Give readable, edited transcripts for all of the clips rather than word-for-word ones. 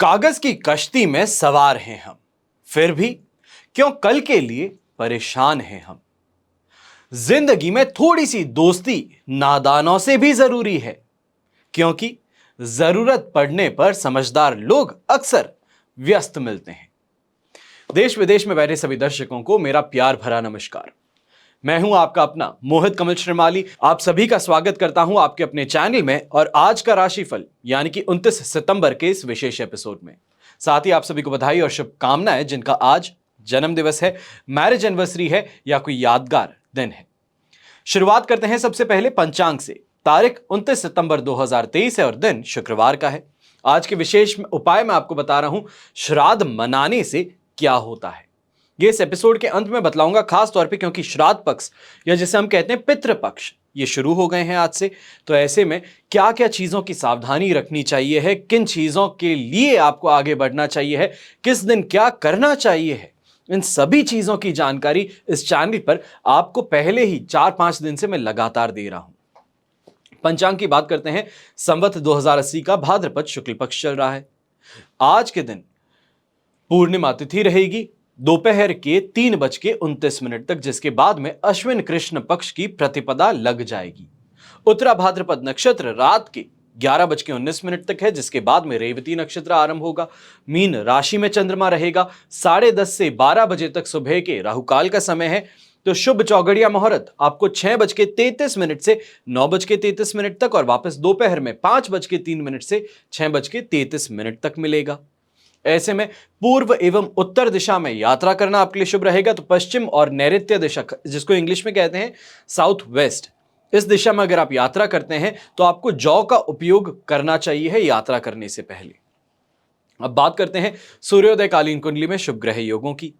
कागज की कश्ती में सवार हैं हम, फिर भी क्यों कल के लिए परेशान हैं हम। जिंदगी में थोड़ी सी दोस्ती नादानों से भी जरूरी है, क्योंकि जरूरत पड़ने पर समझदार लोग अक्सर व्यस्त मिलते हैं। देश विदेश में बैठे सभी दर्शकों को मेरा प्यार भरा नमस्कार। मैं हूं आपका अपना मोहित कमल श्रीमाली। आप सभी का स्वागत करता हूं आपके अपने चैनल में और आज का राशिफल यानी कि 29 सितंबर के इस विशेष एपिसोड में। साथ ही आप सभी को बधाई और शुभकामनाएं जिनका आज जन्म दिवस है, मैरिज एनिवर्सरी है या कोई यादगार दिन है। शुरुआत करते हैं सबसे पहले पंचांग से। तारीख 29 सितंबर 2023 है और दिन शुक्रवार का है। आज के विशेष उपाय मैं आपको बता रहा हूं श्राद्ध मनाने से क्या होता है। ये इस एपिसोड के अंत में बतलाऊंगा, खास तौर पे क्योंकि श्राद्ध पक्ष या जिसे हम कहते हैं पितृ पक्ष ये शुरू हो गए हैं आज से। तो ऐसे में क्या क्या चीजों की सावधानी रखनी चाहिए है, किन चीजों के लिए आपको आगे बढ़ना चाहिए है, किस दिन क्या करना चाहिए है, इन सभी चीजों की जानकारी इस चैनल पर आपको पहले ही 4-5 दिन से मैं लगातार दे रहा हूं। पंचांग की बात करते हैं। संवत 2080 का भाद्रपद शुक्ल पक्ष चल रहा है। आज के दिन पूर्णिमा तिथि रहेगी दोपहर के 3:29 तक, जिसके बाद में अश्विन कृष्ण पक्ष की प्रतिपदा लग जाएगी। उत्तरा भाद्रपद नक्षत्र रात के 11:19 तक है, जिसके बाद में रेवती नक्षत्र आरंभ होगा। मीन राशि में चंद्रमा रहेगा। 10:30 से 12 बजे तक सुबह के राहुकाल का समय है। तो शुभ चौगड़िया मुहूर्त आपको 6:33 से 9:33 तक और वापस दोपहर में 5:03 से 6:33 तक मिलेगा। ऐसे में पूर्व एवं उत्तर दिशा में यात्रा करना आपके लिए शुभ रहेगा। तो पश्चिम और नैऋत्य दिशा, जिसको इंग्लिश में कहते हैं साउथ वेस्ट, इस दिशा में अगर आप यात्रा करते हैं तो आपको जौ का उपयोग करना चाहिए है यात्रा करने से पहले। अब बात करते हैं सूर्योदय कालीन कुंडली में शुभ ग्रह योगों की।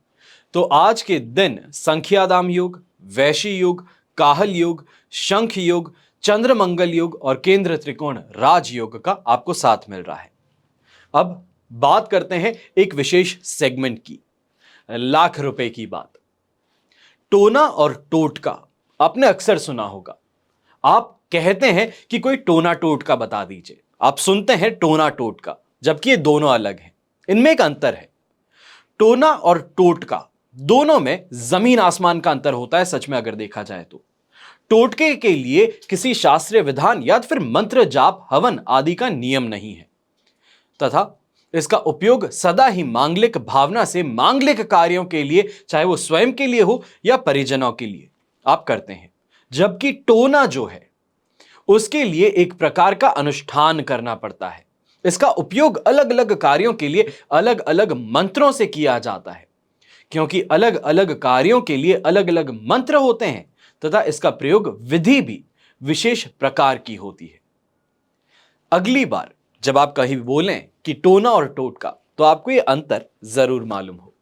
तो आज के दिन संख्यादाम योग, वैशी योग, काहल योग, शंख योग, चंद्रमंगल योग और केंद्र त्रिकोण राजयोग का आपको साथ मिल रहा है। अब बात करते हैं एक विशेष सेगमेंट की, लाख रुपए की बात। टोना और टोटका आपने अक्सर सुना होगा। आप कहते हैं कि कोई टोना टोटका बता दीजिए, आप सुनते हैं टोना टोटका, जबकि ये दोनों अलग हैं। इनमें एक अंतर है। टोना और टोटका दोनों में जमीन आसमान का अंतर होता है सच में अगर देखा जाए तो। टोटके के लिए किसी शास्त्रीय विधान या फिर मंत्र जाप हवन आदि का नियम नहीं है तथा इसका उपयोग सदा ही मांगलिक भावना से मांगलिक कार्यों के लिए, चाहे वो स्वयं के लिए हो या परिजनों के लिए, आप करते हैं। जबकि टोना जो है उसके लिए एक प्रकार का अनुष्ठान करना पड़ता है। इसका उपयोग अलग अलग कार्यों के लिए अलग अलग मंत्रों से किया जाता है, क्योंकि अलग अलग कार्यों के लिए अलग अलग मंत्र होते हैं तथा इसका प्रयोग विधि भी विशेष प्रकार की होती है। अगली बार जब आप कहीं बोलें कि टोना और टोटका, तो आपको यह अंतर जरूर मालूम हो।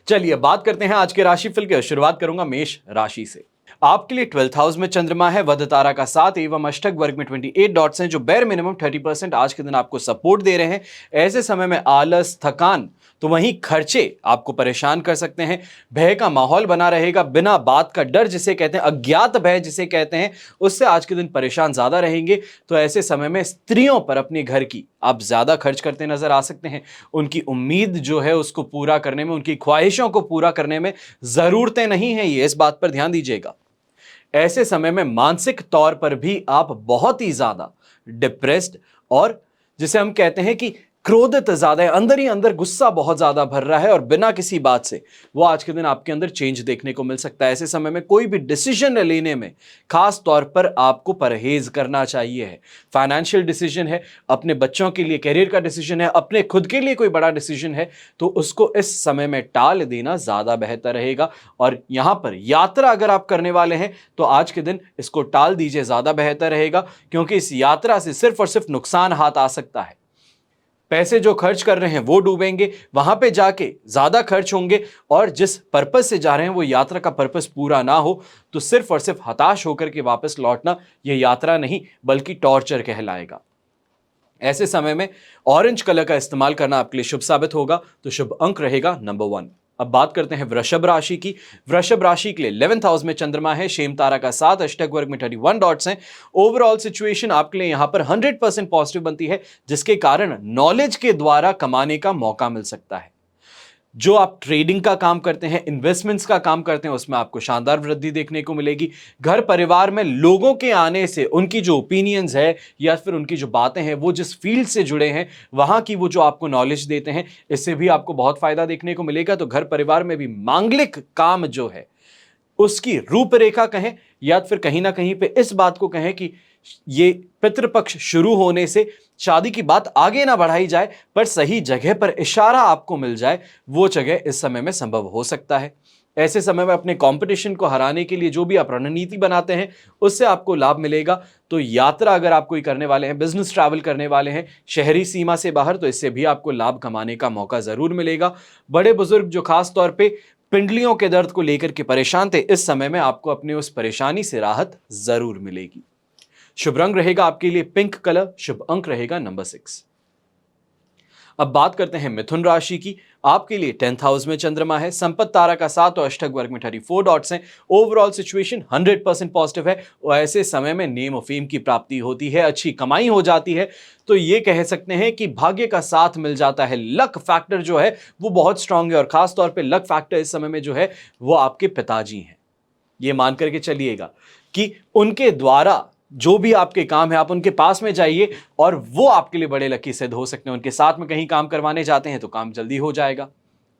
चलिए बात करते हैं आज के राशिफल की। शुरुआत करूंगा मेष राशि से। आपके लिए 12th हाउस में चंद्रमा है, वध तारा का 7 एवं अष्टक वर्ग में 28 डॉट्स हैं, जो बेर मिनिमम 30% आज के दिन आपको सपोर्ट दे रहे हैं। ऐसे समय में आलस, थकान तो वहीं खर्चे आपको परेशान कर सकते हैं। भय का माहौल बना रहेगा। बिना बात का डर जिसे कहते हैं, अज्ञात भय जिसे कहते हैं, उससे आज के दिन परेशान ज्यादा रहेंगे। तो ऐसे समय में स्त्रियों पर अपने घर की आप ज्यादा खर्च करते नजर आ सकते हैं। उनकी उम्मीद जो है उसको पूरा करने में, उनकी ख्वाहिशों को पूरा करने में जरूरतें नहीं है, ये इस बात पर ध्यान दीजिएगा। ऐसे समय में मानसिक तौर पर भी आप बहुत ही ज्यादा डिप्रेस्ड और जिसे हम कहते हैं कि क्रोधित ज्यादा है, अंदर ही अंदर गुस्सा बहुत ज्यादा भर रहा है और बिना किसी बात से वो आज के दिन आपके अंदर चेंज देखने को मिल सकता है। ऐसे समय में कोई भी डिसीजन लेने में खास तौर पर आपको परहेज करना चाहिए है। फाइनेंशियल डिसीजन है, अपने बच्चों के लिए कैरियर का डिसीजन है, अपने खुद के लिए कोई बड़ा डिसीजन है, तो उसको इस समय में टाल देना ज्यादा बेहतर रहेगा। और यहां पर यात्रा अगर आप करने वाले हैं तो आज के दिन इसको टाल दीजिए, ज्यादा बेहतर रहेगा, क्योंकि इस यात्रा से सिर्फ और सिर्फ नुकसान हाथ आ सकता है। पैसे जो खर्च कर रहे हैं वो डूबेंगे, वहां पे जाके ज्यादा खर्च होंगे और जिस पर्पस से जा रहे हैं वो यात्रा का पर्पस पूरा ना हो तो सिर्फ और सिर्फ हताश होकर के वापस लौटना ये यात्रा नहीं बल्कि टॉर्चर कहलाएगा। ऐसे समय में ऑरेंज कलर का इस्तेमाल करना आपके लिए शुभ साबित होगा। तो शुभ अंक रहेगा नंबर 1। अब बात करते हैं वृषभ राशि की। वृषभ राशि के लिए 11th हाउस में चंद्रमा है, शेम तारा का 7, अष्टक वर्ग में 31 डॉट्स हैं। ओवरऑल सिचुएशन आपके लिए यहां पर 100% पॉजिटिव बनती है, जिसके कारण नॉलेज के द्वारा कमाने का मौका मिल सकता है। जो आप ट्रेडिंग का काम करते हैं, इन्वेस्टमेंट्स का काम करते हैं, उसमें आपको शानदार वृद्धि देखने को मिलेगी। घर परिवार में लोगों के आने से उनकी जो ओपिनियंस है या फिर उनकी जो बातें हैं, वो जिस फील्ड से जुड़े हैं, वहां की वो जो आपको नॉलेज देते हैं, इससे भी आपको बहुत फायदा देखने को मिलेगा। तो घर परिवार में भी मांगलिक काम जो है उसकी रूपरेखा कहें या फिर कहीं ना कहीं पे इस बात को कहें कि ये पितृपक्ष शुरू होने से शादी की बात आगे ना बढ़ाई जाए, पर सही जगह पर इशारा आपको मिल जाए, वो जगह इस समय में संभव हो सकता है। ऐसे समय में अपने कंपटीशन को हराने के लिए जो भी आप रणनीति बनाते हैं, उससे आपको लाभ मिलेगा। तो यात्रा अगर आप कोई करने वाले हैं, बिजनेस ट्रैवल करने वाले हैं शहरी सीमा से बाहर, तो इससे भी आपको लाभ कमाने का मौका जरूर मिलेगा। बड़े बुजुर्ग जो खास तौर पे पिंडलियों के दर्द को लेकर के परेशान थे, इस समय में आपको अपनी उस परेशानी से राहत जरूर मिलेगी। शुभ रंग रहेगा आपके लिए पिंक कलर, शुभ अंक रहेगा नंबर 6। अब बात करते हैं मिथुन राशि की। आपके लिए 10th हाउस में चंद्रमा है, संपत्ति तारा का 7 और अष्टक वर्ग में 34 डॉट्स हैं। ओवरऑल सिचुएशन 100% पॉजिटिव है और ऐसे समय में नेम और फेम की प्राप्ति होती है, अच्छी कमाई हो जाती है। तो ये कह सकते हैं कि भाग्य का साथ मिल जाता है। लक फैक्टर जो है वो बहुत स्ट्रांग है और खास तौर पे लक फैक्टर इस समय में जो है वो आपके पिताजी हैं। ये मान करके चलिएगा कि उनके द्वारा जो भी आपके काम है, आप उनके पास में जाइए और वो आपके लिए बड़े लकी सिद्ध हो सकते हैं। उनके साथ में कहीं काम करवाने जाते हैं तो काम जल्दी हो जाएगा।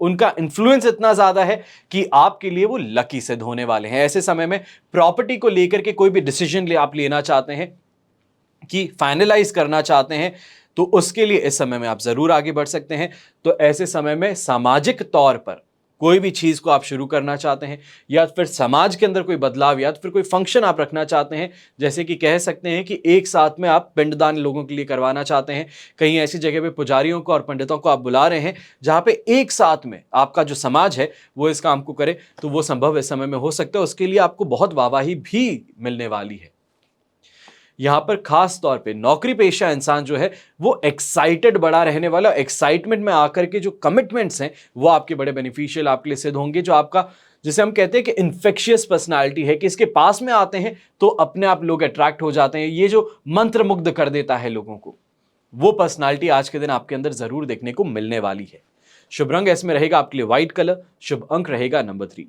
उनका इन्फ्लुएंस इतना ज्यादा है कि आपके लिए वो लकी सिद्ध होने वाले हैं। ऐसे समय में प्रॉपर्टी को लेकर के कोई भी डिसीजन आप लेना चाहते हैं कि फाइनलाइज करना चाहते हैं, तो उसके लिए इस समय में आप जरूर आगे बढ़ सकते हैं। तो ऐसे समय में सामाजिक तौर पर कोई भी चीज को आप शुरू करना चाहते हैं या फिर समाज के अंदर कोई बदलाव या फिर कोई फंक्शन आप रखना चाहते हैं, जैसे कि कह सकते हैं कि एक साथ में आप पिंडदान लोगों के लिए करवाना चाहते हैं, कहीं ऐसी जगह पे पुजारियों को और पंडितों को आप बुला रहे हैं जहां पे एक साथ में आपका जो समाज है वो इस काम को करे, तो वो संभव इस समय में हो सकता है। उसके लिए आपको बहुत वाहवाही भी मिलने वाली है। यहां पर खास तौर पे नौकरी पेशा इंसान जो है वो एक्साइटेड बड़ा रहने वाला, एक्साइटमेंट में आकर के जो कमिटमेंट्स हैं वो आपके बड़े बेनिफिशियल आपके लिए सिद्ध होंगे। जो आपका, जिसे हम कहते हैं कि इन्फेक्शियस पर्सनालिटी है, कि इसके पास में आते हैं तो अपने आप लोग अट्रैक्ट हो जाते हैं, ये जो मंत्रमुग्ध कर देता है लोगों को, वो पर्सनालिटी आज के दिन आपके अंदर जरूर देखने को मिलने वाली है। शुभ रंग इसमें रहेगा आपके लिए व्हाइट कलर, शुभ अंक रहेगा नंबर 3।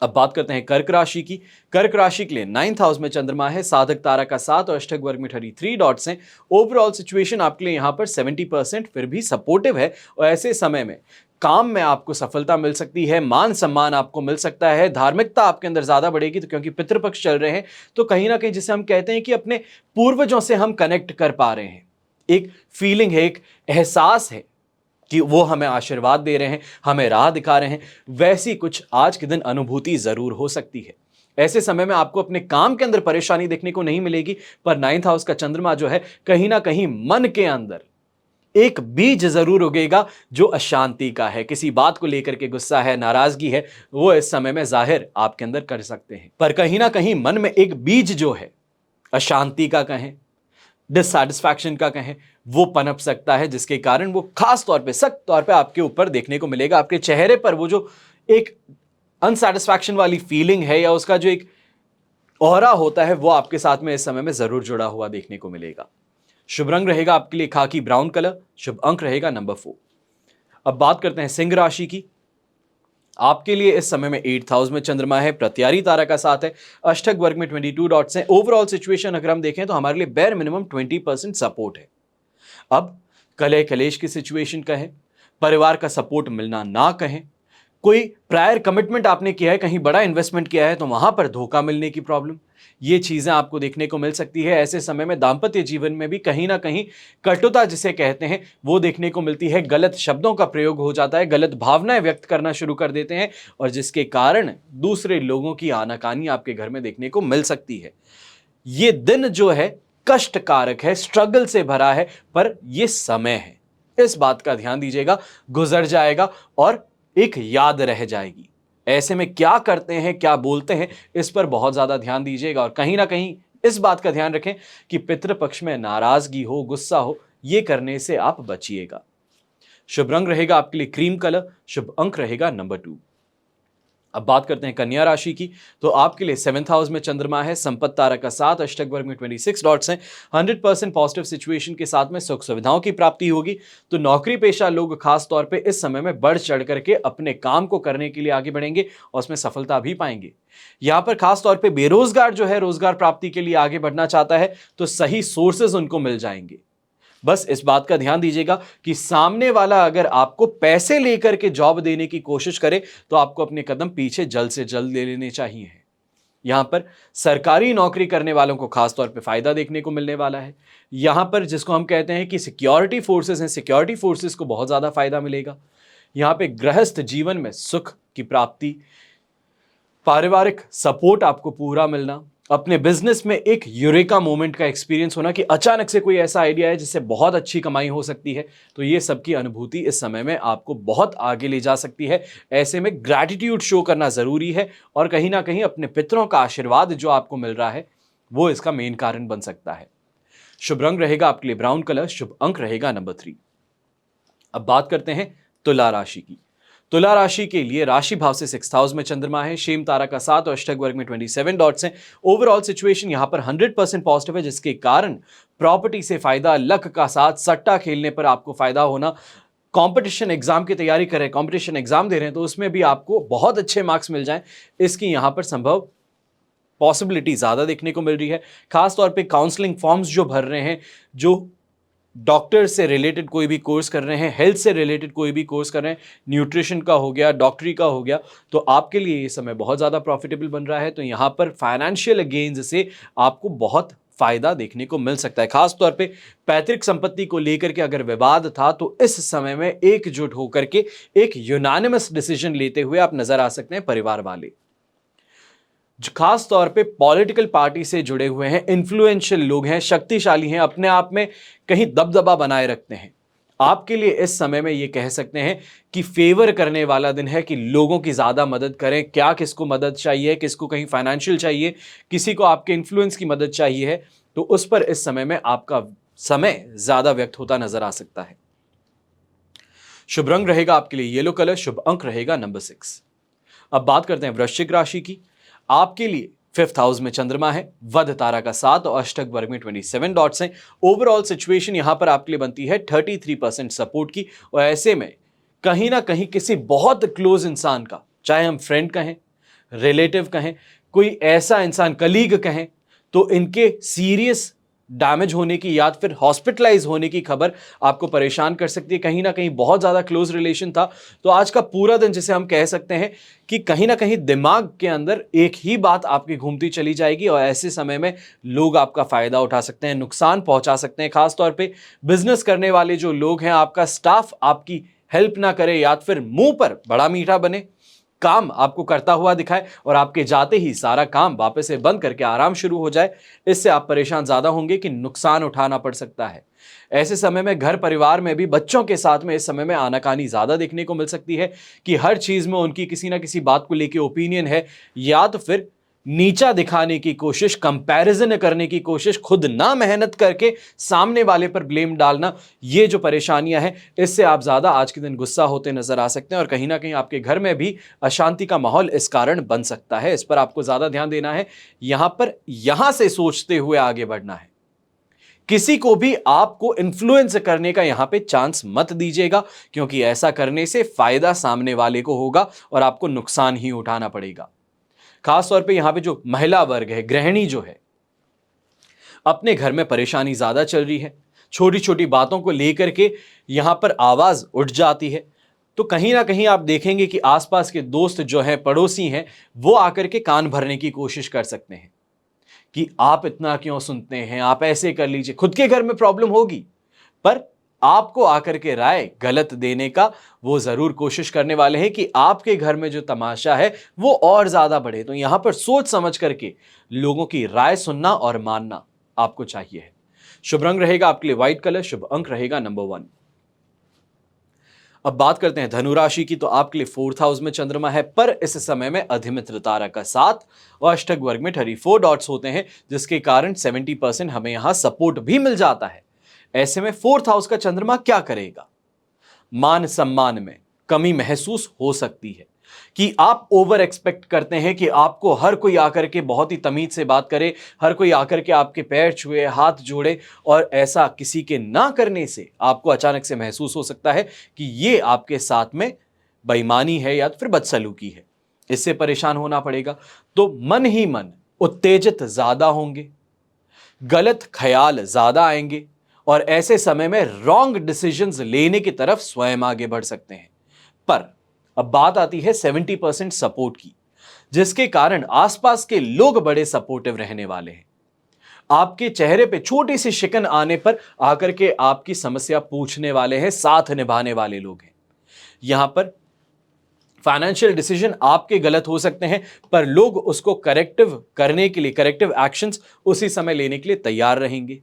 अब बात करते हैं कर्क राशि की। कर्क राशि के लिए 9th हाउस में चंद्रमा है, साधक तारा का 7 और अष्टक वर्ग में 33 डॉट्स हैं। ओवरऑल सिचुएशन आपके लिए यहां पर 70% फिर भी सपोर्टिव है और ऐसे समय में काम में आपको सफलता मिल सकती है, मान सम्मान आपको मिल सकता है, धार्मिकता आपके अंदर ज्यादा बढ़ेगी। तो क्योंकि पितृपक्ष चल रहे हैं तो कहीं ना कहीं जिसे हम कहते हैं कि अपने पूर्वजों से हम कनेक्ट कर पा रहे हैं, एक फीलिंग है, एक एहसास है कि वो हमें आशीर्वाद दे रहे हैं, हमें राह दिखा रहे हैं, वैसी कुछ आज के दिन अनुभूति जरूर हो सकती है। ऐसे समय में आपको अपने काम के अंदर परेशानी देखने को नहीं मिलेगी, पर 9th हाउस का चंद्रमा जो है कहीं ना कहीं मन के अंदर एक बीज जरूर उगेगा जो अशांति का है, किसी बात को लेकर के गुस्सा है, नाराजगी है, वो इस समय में जाहिर आपके अंदर कर सकते हैं। पर कहीं ना कहीं मन में एक बीज जो है अशांति का कहें, डिससैटिस्फैक्शन का कहें, वो पनप सकता है, जिसके कारण वो खास तौर पे सख्त तौर पे आपके ऊपर देखने को मिलेगा। आपके चेहरे पर वो जो एक अनसैटिस्फैक्शन वाली फीलिंग है या उसका जो एक ऑरा होता है वो आपके साथ में इस समय में जरूर जुड़ा हुआ देखने को मिलेगा। शुभ रंग रहेगा आपके लिए खाकी ब्राउन कलर, शुभ अंक रहेगा नंबर 4। अब बात करते हैं सिंह राशि की। आपके लिए इस समय में 8th हाउस में चंद्रमा है, प्रत्यारी तारा का साथ है, अष्टक वर्ग में 22 डॉट्स हैं। ओवरऑल सिचुएशन अगर हम देखें तो हमारे लिए बेर मिनिमम 20% सपोर्ट है। अब कलह कलेश की सिचुएशन कहें, परिवार का सपोर्ट मिलना ना कहें, कोई प्रायर कमिटमेंट आपने किया है, कहीं बड़ा इन्वेस्टमेंट किया है तो वहां पर धोखा मिलने की प्रॉब्लम, ये चीजें आपको देखने को मिल सकती है। ऐसे समय में दांपत्य जीवन में भी कहीं ना कहीं कटुता जिसे कहते हैं वो देखने को मिलती है। गलत शब्दों का प्रयोग हो जाता है, गलत भावनाएं व्यक्त करना शुरू कर देते हैं और जिसके कारण दूसरे लोगों की आनाकानी आपके घर में देखने को मिल सकती है। ये दिन जो है कष्टकारक है, स्ट्रगल से भरा है, पर यह समय है, इस बात का ध्यान दीजिएगा, गुजर जाएगा और एक याद रह जाएगी। ऐसे में क्या करते हैं, क्या बोलते हैं, इस पर बहुत ज्यादा ध्यान दीजिएगा और कहीं ना कहीं इस बात का ध्यान रखें कि पितृपक्ष में नाराजगी हो, गुस्सा हो, ये करने से आप बचिएगा। शुभ रंग रहेगा आपके लिए क्रीम कलर, शुभ अंक रहेगा नंबर 2। अब बात करते हैं कन्या राशि की, तो आपके लिए 7th हाउस में चंद्रमा है, संपत्ति तारा का 7, अष्टक वर्ग में 26 डॉट्स हैं, 100% पॉजिटिव सिचुएशन के साथ में सुख सुविधाओं की प्राप्ति होगी। तो नौकरी पेशा लोग खास तौर पे इस समय में बढ़ चढ़ करके अपने काम को करने के लिए आगे बढ़ेंगे और उसमें सफलता भी पाएंगे। यहां पर खास तौर पे बेरोजगार जो है रोजगार प्राप्ति के लिए आगे बढ़ना चाहता है तो सही सोर्सेज उनको मिल जाएंगे। बस इस बात का ध्यान दीजिएगा कि सामने वाला अगर आपको पैसे लेकर के जॉब देने की कोशिश करे तो आपको अपने कदम पीछे जल्द से जल्द ले लेने चाहिए। यहां पर सरकारी नौकरी करने वालों को खास तौर पे फायदा देखने को मिलने वाला है। यहां पर जिसको हम कहते हैं कि सिक्योरिटी फोर्सेस हैं, सिक्योरिटी फोर्सेस को बहुत ज्यादा फायदा मिलेगा। यहां पे गृहस्थ जीवन में सुख की प्राप्ति, पारिवारिक सपोर्ट आपको पूरा मिलना, अपने बिजनेस में एक यूरेका मोमेंट का एक्सपीरियंस होना कि अचानक से कोई ऐसा आइडिया है जिससे बहुत अच्छी कमाई हो सकती है, तो ये सबकी अनुभूति इस समय में आपको बहुत आगे ले जा सकती है। ऐसे में ग्रैटिट्यूड शो करना जरूरी है और कहीं ना कहीं अपने पितरों का आशीर्वाद जो आपको मिल रहा है वो इसका मेन कारण बन सकता है। शुभ रंग रहेगा आपके लिए ब्राउन कलर, शुभ अंक रहेगा नंबर 3। अब बात करते हैं तुला राशि की। तुला राशि के लिए राशि भाव से 6th हाउस में चंद्रमा है, शेम तारा का 7 और अष्टक वर्ग में 27 डॉट्स हैं। ओवरऑल सिचुएशन यहां पर 100% पॉजिटिव है, जिसके कारण प्रॉपर्टी से फायदा, लक का साथ, सट्टा खेलने पर आपको फायदा होना, कंपटीशन एग्जाम की तैयारी कर रहे हैं, कंपटीशन एग्जाम दे रहे हैं तो उसमें भी आपको बहुत अच्छे मार्क्स मिल जाएं, इसकी यहां पर संभव पॉसिबिलिटी ज्यादा देखने को मिल रही है। खासतौर पर काउंसलिंग फॉर्म्स जो भर रहे हैं, जो डॉक्टर से रिलेटेड कोई भी कोर्स कर रहे हैं, हेल्थ से रिलेटेड कोई भी कोर्स कर रहे हैं, न्यूट्रिशन का हो गया, डॉक्टरी का हो गया, तो आपके लिए ये समय बहुत ज़्यादा प्रॉफिटेबल बन रहा है। तो यहाँ पर फाइनेंशियल गेन्स से आपको बहुत फायदा देखने को मिल सकता है। खास तौर पे पैतृक संपत्ति को लेकर के अगर विवाद था तो इस समय में एकजुट होकर के एक यूनानिमस डिसीजन लेते हुए आप नजर आ सकते हैं। परिवार वाले जो खास तौर पे पॉलिटिकल पार्टी से जुड़े हुए हैं, इन्फ्लुएंशियल लोग हैं, शक्तिशाली हैं, अपने आप में कहीं दबदबा बनाए रखते हैं, आपके लिए इस समय में ये कह सकते हैं कि फेवर करने वाला दिन है कि लोगों की ज्यादा मदद करें। क्या किसको मदद चाहिए, किसको कहीं फाइनेंशियल चाहिए, किसी को आपके इन्फ्लुएंस की मदद चाहिए है, तो उस पर इस समय में आपका समय ज्यादा व्यक्त होता नजर आ सकता है। शुभ रंग रहेगा आपके लिए येलो कलर, शुभ अंक रहेगा नंबर 6। अब बात करते हैं वृश्चिक राशि की। आपके लिए 5th हाउस में चंद्रमा है, वध तारा का 7 और अष्टक वर्ग में 27 डॉट्स हैं। ओवरऑल सिचुएशन यहां पर आपके लिए बनती है 33% सपोर्ट की, और ऐसे में कहीं ना कहीं किसी बहुत क्लोज इंसान का, चाहे हम फ्रेंड कहें, रिलेटिव कहें, कोई ऐसा इंसान, कलीग कहें, तो इनके सीरियस डैमेज होने की या फिर हॉस्पिटलाइज होने की खबर आपको परेशान कर सकती है। कहीं ना कहीं बहुत ज़्यादा क्लोज रिलेशन था, तो आज का पूरा दिन जिसे हम कह सकते हैं कि कहीं ना कहीं दिमाग के अंदर एक ही बात आपकी घूमती चली जाएगी और ऐसे समय में लोग आपका फायदा उठा सकते हैं, नुकसान पहुंचा सकते हैं। खासतौर पे बिजनेस करने वाले जो लोग हैं, आपका स्टाफ आपकी हेल्प ना करे या फिर मुंह पर बड़ा मीठा बने, काम आपको करता हुआ दिखाए और आपके जाते ही सारा काम वापस से बंद करके आराम शुरू हो जाए, इससे आप परेशान ज्यादा होंगे कि नुकसान उठाना पड़ सकता है। ऐसे समय में घर परिवार में भी बच्चों के साथ में इस समय में आनाकानी ज्यादा देखने को मिल सकती है कि हर चीज में उनकी किसी ना किसी बात को लेकर ओपिनियन है, या तो फिर नीचा दिखाने की कोशिश, कंपैरिजन करने की कोशिश, खुद ना मेहनत करके सामने वाले पर ब्लेम डालना, ये जो परेशानियां हैं इससे आप ज्यादा आज के दिन गुस्सा होते नजर आ सकते हैं और कहीं ना कहीं आपके घर में भी अशांति का माहौल इस कारण बन सकता है। इस पर आपको ज्यादा ध्यान देना है, यहां से सोचते हुए आगे बढ़ना है। किसी को भी आपको इन्फ्लुएंस करने का यहां पे चांस मत दीजिएगा, क्योंकि ऐसा करने से फायदा सामने वाले को होगा और आपको नुकसान ही उठाना पड़ेगा। खास तौर पे यहां पे जो महिला वर्ग है, गृहिणी जो है, अपने घर में परेशानी ज्यादा चल रही है, छोटी छोटी बातों को लेकर के यहां पर आवाज उठ जाती है, तो कहीं ना कहीं आप देखेंगे कि आसपास के दोस्त जो हैं, पड़ोसी हैं, वो आकर के कान भरने की कोशिश कर सकते हैं कि आप इतना क्यों सुनते हैं, आप ऐसे कर लीजिए। खुद के घर में प्रॉब्लम होगी पर आपको आकर के राय गलत देने का वो जरूर कोशिश करने वाले हैं कि आपके घर में जो तमाशा है वो और ज्यादा बढ़े। तो यहां पर सोच समझ करके लोगों की राय सुनना और मानना आपको चाहिए। शुभ रंग रहेगा आपके लिए व्हाइट कलर, शुभ अंक रहेगा नंबर 1। अब बात करते हैं धनु राशि की। तो आपके लिए 4th हाउस में चंद्रमा है, पर इस समय में अधिमित्र तारा का 7 और अष्टक वर्ग में 34 डॉट्स होते हैं, जिसके कारण 70% हमें यहां सपोर्ट भी मिल जाता है। ऐसे में 4th हाउस का चंद्रमा क्या करेगा? मान सम्मान में कमी महसूस हो सकती है कि आप ओवर एक्सपेक्ट करते हैं कि आपको हर कोई आकर के बहुत ही तमीज से बात करे, हर कोई आकर के आपके पैर छुए, हाथ जोड़े, और ऐसा किसी के ना करने से आपको अचानक से महसूस हो सकता है कि ये आपके साथ में बेईमानी है या फिर बदसलूकी है। इससे परेशान होना पड़ेगा। तो मन ही मन उत्तेजित ज्यादा होंगे, गलत ख्याल ज्यादा आएंगे और ऐसे समय में रॉन्ग डिसीजंस लेने की तरफ स्वयं आगे बढ़ सकते हैं। पर अब बात आती है 70% सपोर्ट की, जिसके कारण आसपास के लोग बड़े सपोर्टिव रहने वाले हैं। आपके चेहरे पे छोटी सी शिकन आने पर आकर के आपकी समस्या पूछने वाले हैं, साथ निभाने वाले लोग हैं। यहां पर फाइनेंशियल डिसीजन आपके गलत हो सकते हैं, पर लोग उसको करेक्टिव करने के लिए, करेक्टिव एक्शंस उसी समय लेने के लिए तैयार रहेंगे।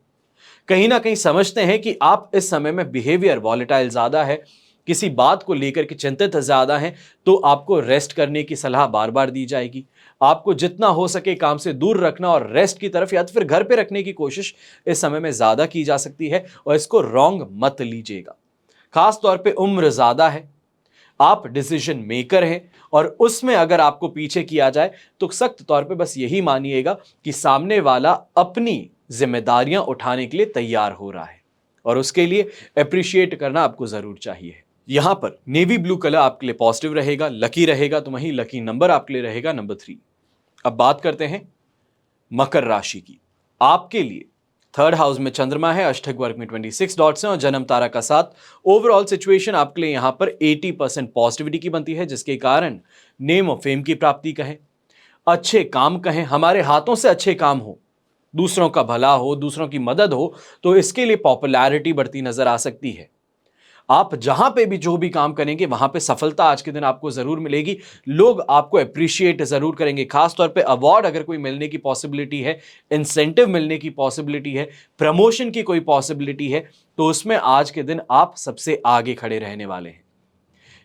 कहीं ना कहीं समझते हैं कि आप इस समय में बिहेवियर वॉलेटाइल ज्यादा है, किसी बात को लेकर के चिंतित ज्यादा हैं, तो आपको रेस्ट करने की सलाह बार बार दी जाएगी। आपको जितना हो सके काम से दूर रखना और रेस्ट की तरफ या तो फिर घर पे रखने की कोशिश इस समय में ज्यादा की जा सकती है, और इसको रॉन्ग मत लीजिएगा। खास तौर पे उम्र ज्यादा है, आप डिसीजन मेकर हैं, और उसमें अगर आपको पीछे किया जाए तो सख्त तौर पे बस यही मानिएगा कि सामने वाला अपनी जिम्मेदारियां उठाने के लिए तैयार हो रहा है, और उसके लिए अप्रिशिएट करना आपको जरूर चाहिए। यहां पर नेवी ब्लू कलर आपके लिए पॉजिटिव रहेगा, लकी रहेगा, तो वहीं लकी नंबर आपके लिए रहेगा नंबर 3। अब बात करते हैं मकर राशि की। आपके लिए थर्ड हाउस में चंद्रमा है, अष्टक वर्ग में 26 डॉट्स हैं और जन्म तारा का 7। ओवरऑल सिचुएशन आपके लिए यहां पर 80% पॉजिटिविटी की बनती है, जिसके कारण नेम और फेम की प्राप्ति कहें, अच्छे काम कहें, हमारे हाथों से अच्छे काम हो, दूसरों का भला हो, दूसरों की मदद हो, तो इसके लिए पॉपुलैरिटी बढ़ती नजर आ सकती है। आप जहां पे भी जो भी काम करेंगे वहां पे सफलता आज के दिन आपको जरूर मिलेगी। लोग आपको अप्रिशिएट जरूर करेंगे। खास तौर पे अवार्ड अगर कोई मिलने की पॉसिबिलिटी है, इंसेंटिव मिलने की पॉसिबिलिटी है, प्रमोशन की कोई पॉसिबिलिटी है, तो उसमें आज के दिन आप सबसे आगे खड़े रहने वाले हैं।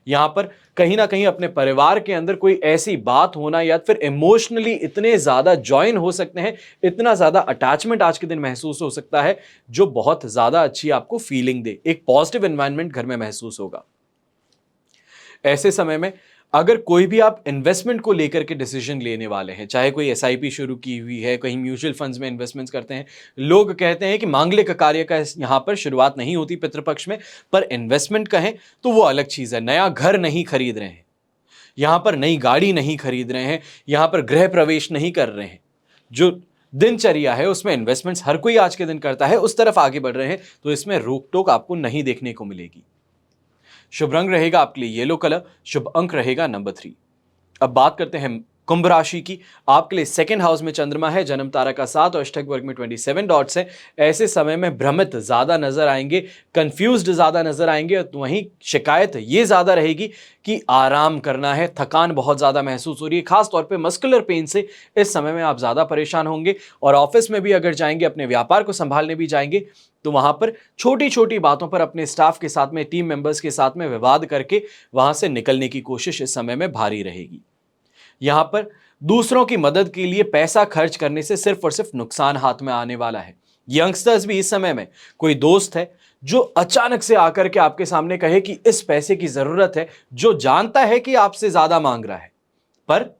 यहां पर कहीं ना कहीं अपने परिवार के अंदर कोई ऐसी बात होना या फिर इमोशनली इतने ज्यादा ज्वाइन हो सकते हैं, इतना ज्यादा अटैचमेंट आज के दिन महसूस हो सकता है, जो बहुत ज्यादा अच्छी आपको फीलिंग दे, एक पॉजिटिव एनवायरनमेंट घर में महसूस होगा। ऐसे समय में अगर कोई भी आप इन्वेस्टमेंट को लेकर के डिसीजन लेने वाले हैं, चाहे कोई एसआईपी शुरू की हुई है, कहीं म्यूचुअल फंड्स में इन्वेस्टमेंट्स करते हैं, लोग कहते हैं कि मांगलिक कार्य का यहां पर शुरुआत नहीं होती पितृपक्ष में, पर इन्वेस्टमेंट कहें तो वो अलग चीज है। नया घर नहीं खरीद रहे हैं, यहां पर नई गाड़ी नहीं खरीद रहे हैं, यहां पर गृह प्रवेश नहीं कर रहे हैं, जो दिनचर्या है उसमें इन्वेस्टमेंट्स हर कोई आज के दिन करता है, उस तरफ आगे बढ़ रहे हैं, तो इसमें रोक टोक आपको नहीं देखने को मिलेगी। शुभ रंग रहेगा आपके लिए येलो कलर, शुभ अंक रहेगा नंबर 3। अब बात करते हैं कुंभ राशि की। आपके लिए सेकंड हाउस में चंद्रमा है, जन्म तारा का 7 और अष्टक वर्ग में 27 डॉट्स हैं। ऐसे समय में भ्रमित ज्यादा नजर आएंगे, कंफ्यूज्ड ज्यादा नजर आएंगे, तो वहीं शिकायत ये ज्यादा रहेगी कि आराम करना है, थकान बहुत ज्यादा महसूस हो रही है। खास तौर पे मस्कुलर पेन से इस समय में आप ज्यादा परेशान होंगे, और ऑफिस में भी अगर जाएंगे, अपने व्यापार को संभालने भी जाएंगे, तो वहां पर छोटी छोटी बातों पर अपने स्टाफ के साथ में, टीम मेंबर्स के साथ में विवाद करके वहां से निकलने की कोशिश इस समय में भारी रहेगी। यहां पर दूसरों की मदद के लिए पैसा खर्च करने से सिर्फ और सिर्फ नुकसान हाथ में आने वाला है। यंगस्टर्स भी इस समय में कोई दोस्त है जो अचानक से आकर के आपके सामने कहे कि इस पैसे की जरूरत है, जो जानता है कि आपसे ज्यादा मांग रहा है, पर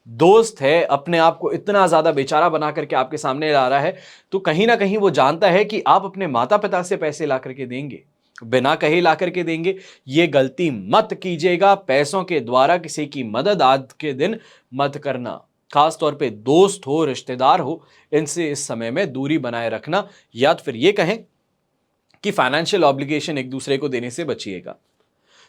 दोस्त है, अपने आप को इतना ज्यादा बेचारा बना करके आपके सामने ला रहा है, तो कहीं ना कहीं वो जानता है कि आप अपने माता पिता से पैसे ला करके देंगे, बिना कहे ला करके देंगे। ये गलती मत कीजिएगा, पैसों के द्वारा किसी की मदद आज के दिन मत करना। खास तौर पे दोस्त हो, रिश्तेदार हो, इनसे इस समय में दूरी बनाए रखना, या फिर ये कहें कि फाइनेंशियल ऑब्लिगेशन एक दूसरे को देने से बचिएगा।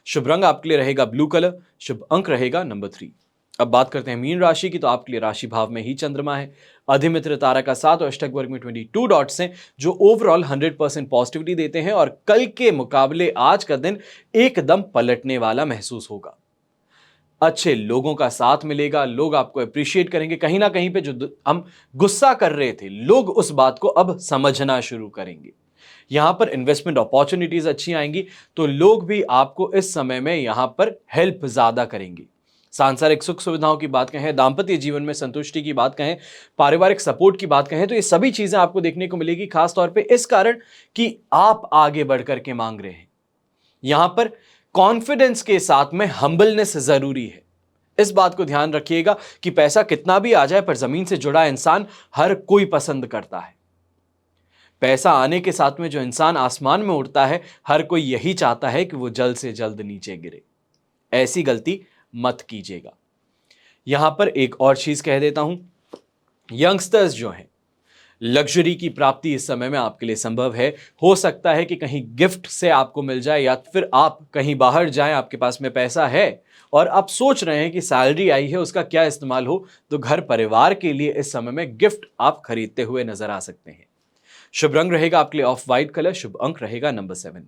शुभ रंग आपके लिए रहेगा ब्लू कलर, शुभ अंक रहेगा नंबर 3। अब बात करते हैं मीन राशि की। तो आपके लिए राशि भाव में ही चंद्रमा है, अधिमित्र तारा का 7 और अष्टक वर्ग में 22 डॉट्स हैं, जो ओवरऑल 100% पॉजिटिविटी देते हैं, और कल के मुकाबले आज का दिन एकदम पलटने वाला महसूस होगा। अच्छे लोगों का साथ मिलेगा, लोग आपको अप्रिशिएट करेंगे। कहीं ना कहीं पे जो हम गुस्सा कर रहे थे, लोग उस बात को अब समझना शुरू करेंगे। यहां पर इन्वेस्टमेंट अपॉर्चुनिटीज अच्छी आएंगी, तो लोग भी आपको इस समय में यहां पर हेल्प ज्यादा करेंगे। सांसारिक सुख सुविधाओं की बात कहें, दांपत्य जीवन में संतुष्टि की बात कहें, पारिवारिक सपोर्ट की बात कहें, तो ये सभी चीजें आपको देखने को मिलेगी। खास तौर पे इस कारण कि आप आगे बढ़ करके मांग रहे हैं, यहां पर कॉन्फिडेंस के साथ में हम्बलनेस जरूरी है। इस बात को ध्यान रखिएगा कि पैसा कितना भी आ जाए पर जमीन से जुड़ा इंसान हर कोई पसंद करता है। पैसा आने के साथ में जो इंसान आसमान में उड़ता है, हर कोई यही चाहता है कि वो जल्द से जल्द नीचे गिरे। ऐसी गलती मत कीजिएगा। यहां पर एक और चीज कह देता हूं, यंगस्टर्स जो हैं, लग्जरी की प्राप्ति इस समय में आपके लिए संभव है। हो सकता है कि कहीं गिफ्ट से आपको मिल जाए, या फिर आप कहीं बाहर जाएं, आपके पास में पैसा है और आप सोच रहे हैं कि सैलरी आई है उसका क्या इस्तेमाल हो, तो घर परिवार के लिए इस समय में गिफ्ट आप खरीदते हुए नजर आ सकते हैं। शुभ रंग रहेगा आपके लिए ऑफ व्हाइट कलर, शुभ अंक रहेगा नंबर 7।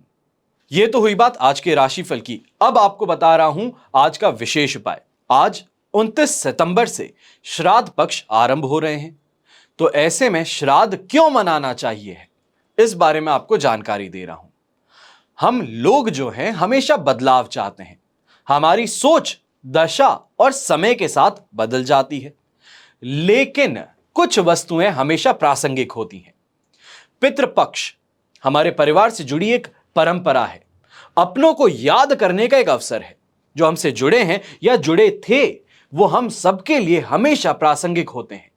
यह तो हुई बात आज के राशिफल की। अब आपको बता रहा हूं आज का विशेष उपाय। आज 29 सितंबर से श्राद्ध पक्ष आरंभ हो रहे हैं, तो ऐसे में श्राद्ध क्यों मनाना चाहिए है, इस बारे में आपको जानकारी दे रहा हूं। हम लोग जो हैं हमेशा बदलाव चाहते हैं। हमारी सोच, दशा और समय के साथ बदल जाती है, लेकिन कुछ वस्तुएं हमेशा प्रासंगिक होती हैं। पितृपक्ष हमारे परिवार से जुड़ी एक परंपरा है, अपनों को याद करने का एक अवसर है। जो हमसे जुड़े हैं या जुड़े थे, वो हम सबके लिए हमेशा प्रासंगिक होते हैं।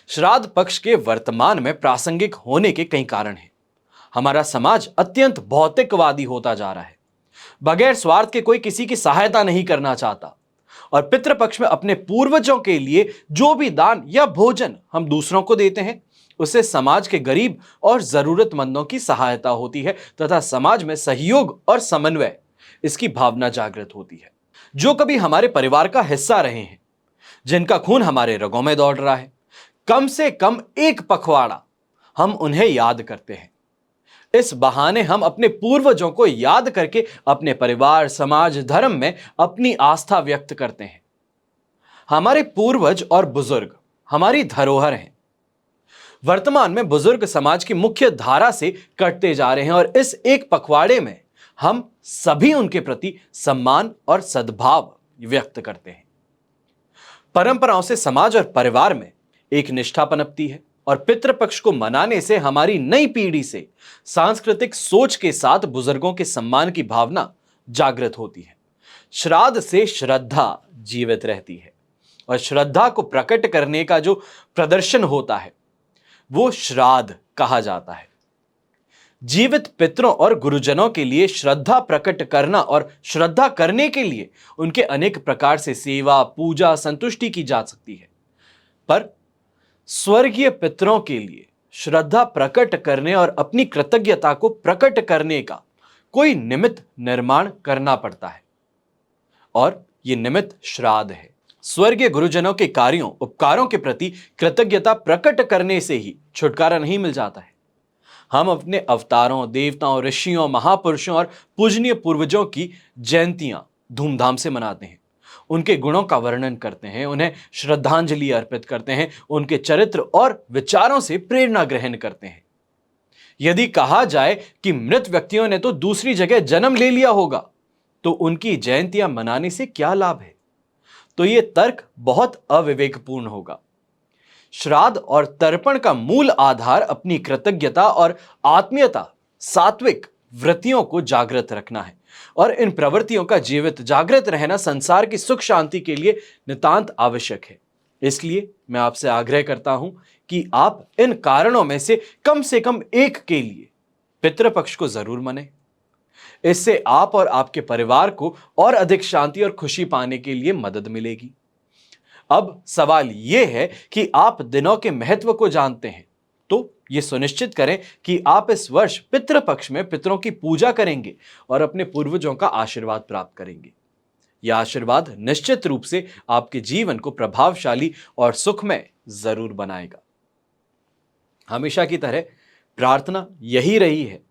श्राद्ध पक्ष के वर्तमान में प्रासंगिक होने के कई कारण हैं। हमारा समाज अत्यंत भौतिकवादी होता जा रहा है, बगैर स्वार्थ के कोई किसी की सहायता नहीं करना चाहता, और पितृपक्ष में अपने पूर्वजों के लिए जो भी दान या भोजन हम दूसरों को देते हैं, उससे समाज के गरीब और जरूरतमंदों की सहायता होती है तथा समाज में सहयोग और समन्वय, इसकी भावना जागृत होती है। जो कभी हमारे परिवार का हिस्सा रहे हैं, जिनका खून हमारे रगों में दौड़ रहा है, कम से कम एक पखवाड़ा हम उन्हें याद करते हैं। इस बहाने हम अपने पूर्वजों को याद करके अपने परिवार, समाज, धर्म में अपनी आस्था व्यक्त करते हैं। हमारे पूर्वज और बुजुर्ग हमारी धरोहर हैं। वर्तमान में बुजुर्ग समाज की मुख्य धारा से कटते जा रहे हैं, और इस एक पखवाड़े में हम सभी उनके प्रति सम्मान और सद्भाव व्यक्त करते हैं। परंपराओं से समाज और परिवार में एक निष्ठा पनपती है, और पितृपक्ष को मनाने से हमारी नई पीढ़ी से सांस्कृतिक सोच के साथ बुजुर्गों के सम्मान की भावना जागृत होती है। श्राद्ध से श्रद्धा जीवित रहती है, और श्रद्धा को प्रकट करने का जो प्रदर्शन होता है वो श्राद्ध कहा जाता है। जीवित पितरों और गुरुजनों के लिए श्रद्धा प्रकट करना और श्रद्धा करने के लिए उनके अनेक प्रकार से सेवा, पूजा, संतुष्टि की जा सकती है, पर स्वर्गीय पितरों के लिए श्रद्धा प्रकट करने और अपनी कृतज्ञता को प्रकट करने का कोई निमित्त निर्माण करना पड़ता है, और यह निमित्त श्राद्ध है। स्वर्गीय गुरुजनों के कार्यों, उपकारों के प्रति कृतज्ञता प्रकट करने से ही छुटकारा नहीं मिल जाता है। हम अपने अवतारों, देवताओं, ऋषियों, महापुरुषों और पूजनीय पूर्वजों की जयंतियां धूमधाम से मनाते हैं, उनके गुणों का वर्णन करते हैं, उन्हें श्रद्धांजलि अर्पित करते हैं, उनके चरित्र और विचारों से प्रेरणा ग्रहण करते हैं। यदि कहा जाए कि मृत व्यक्तियों ने तो दूसरी जगह जन्म ले लिया होगा, तो उनकी जयंतियां मनाने से क्या लाभ है? तो यह तर्क बहुत अविवेकपूर्ण होगा। श्राद्ध और तर्पण का मूल आधार अपनी कृतज्ञता और आत्मीयता, सात्विक वृत्तियों को जागृत रखना है, और इन प्रवृत्तियों का जीवित जागृत रहना संसार की सुख शांति के लिए नितांत आवश्यक है। इसलिए मैं आपसे आग्रह करता हूं कि आप इन कारणों में से कम एक के लिए पितृपक्ष को जरूर मने। इससे आप और आपके परिवार को और अधिक शांति और खुशी पाने के लिए मदद मिलेगी। अब सवाल यह है कि आप दिनों के महत्व को जानते हैं, तो यह सुनिश्चित करें कि आप इस वर्ष पितृपक्ष में पितरों की पूजा करेंगे और अपने पूर्वजों का आशीर्वाद प्राप्त करेंगे। यह आशीर्वाद निश्चित रूप से आपके जीवन को प्रभावशाली और सुखमय जरूर बनाएगा। हमेशा की तरह प्रार्थना यही रही है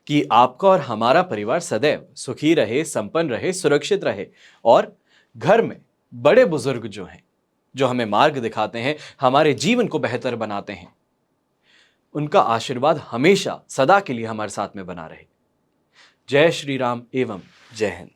कि आपका और हमारा परिवार सदैव सुखी रहे, संपन्न रहे, सुरक्षित रहे, और घर में बड़े बुजुर्ग जो हैं, जो हमें मार्ग दिखाते हैं, हमारे जीवन को बेहतर बनाते हैं, उनका आशीर्वाद हमेशा सदा के लिए हमारे साथ में बना रहे। जय श्री राम एवं जय हिंद।